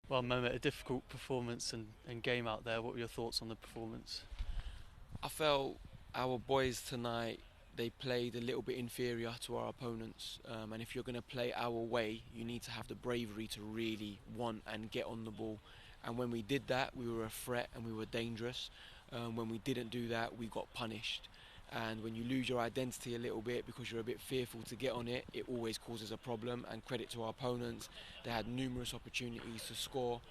Well, Mehmet, a difficult performance and game out there. What were your thoughts on the performance? I felt our boys tonight, they played a little bit inferior to our opponents, and if you're going to play our way, you need to have the bravery to really want and get on the ball. And when we did that, we were a threat and we were dangerous. When we didn't do that, we got punished. And when you lose your identity a little bit because you're a bit fearful to get on it, it always causes a problem. And credit to our opponents, they had numerous opportunities to score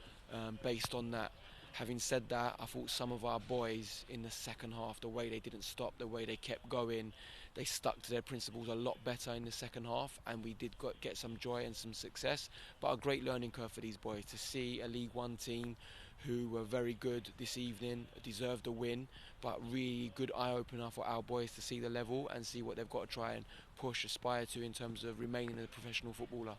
based on that. Having said that, I thought some of our boys in the second half, the way they didn't stop, the way they kept going, they stuck to their principles a lot better in the second half, and we did get some joy and some success. But a great learning curve for these boys to see a League One team who were very good this evening, deserved a win, but really good eye opener for our boys to see the level and see what they've got to try and push, aspire to in terms of remaining a professional footballer.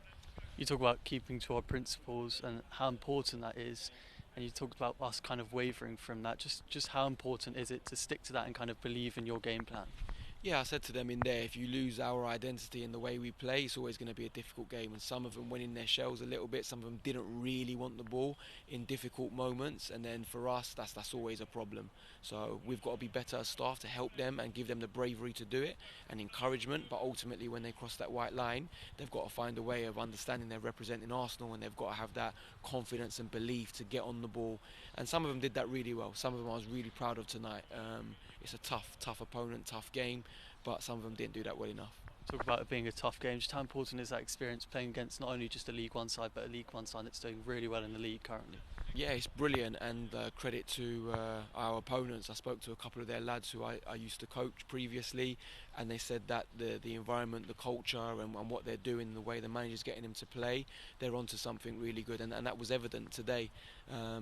You talk about keeping to our principles and how important that is, and you talked about us kind of wavering from that. Just how important is it to stick to that and kind of believe in your game plan? Yeah, I said to them in there, if you lose our identity in the way we play, it's always going to be a difficult game. And some of them went in their shells a little bit. Some of them didn't really want the ball in difficult moments. And then for us, that's always a problem. So we've got to be better as staff to help them and give them the bravery to do it and encouragement. But ultimately, when they cross that white line, they've got to find a way of understanding they're representing Arsenal, and they've got to have that confidence and belief to get on the ball. And some of them did that really well. Some of them I was really proud of tonight. It's a tough opponent, tough game, but some of them didn't do that well enough. Talk about it being a tough game. Just how important is that experience playing against not only just a League One side, but a League One side that's doing really well in the league currently? Yeah, it's brilliant, and credit to our opponents. I spoke to a couple of their lads who I used to coach previously, and they said that the environment, the culture, and what they're doing, the way the manager's getting them to play, they're onto something really good, and that was evident today.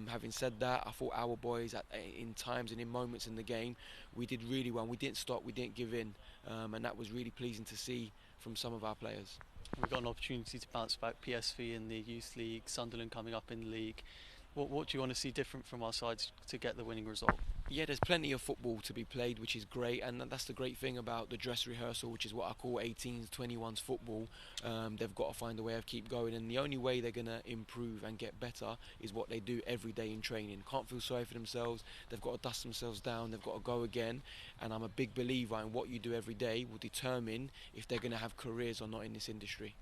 Having said that, I thought our boys, in times and in moments in the game, we did really well. We didn't stop, we didn't give in, and that was really pleasing to see from some of our players. We've got an opportunity to bounce back. PSV in the Youth League, Sunderland coming up in the league. What do you want to see different from our sides to get the winning result? Yeah, there's plenty of football to be played, which is great, and that's the great thing about the dress rehearsal, which is what I call 18s, 21s football. They've got to find a way of keep going, and the only way they're going to improve and get better is what they do every day in training. Can't feel sorry for themselves. They've got to dust themselves down. They've got to go again, and I'm a big believer in what you do every day will determine if they're going to have careers or not in this industry.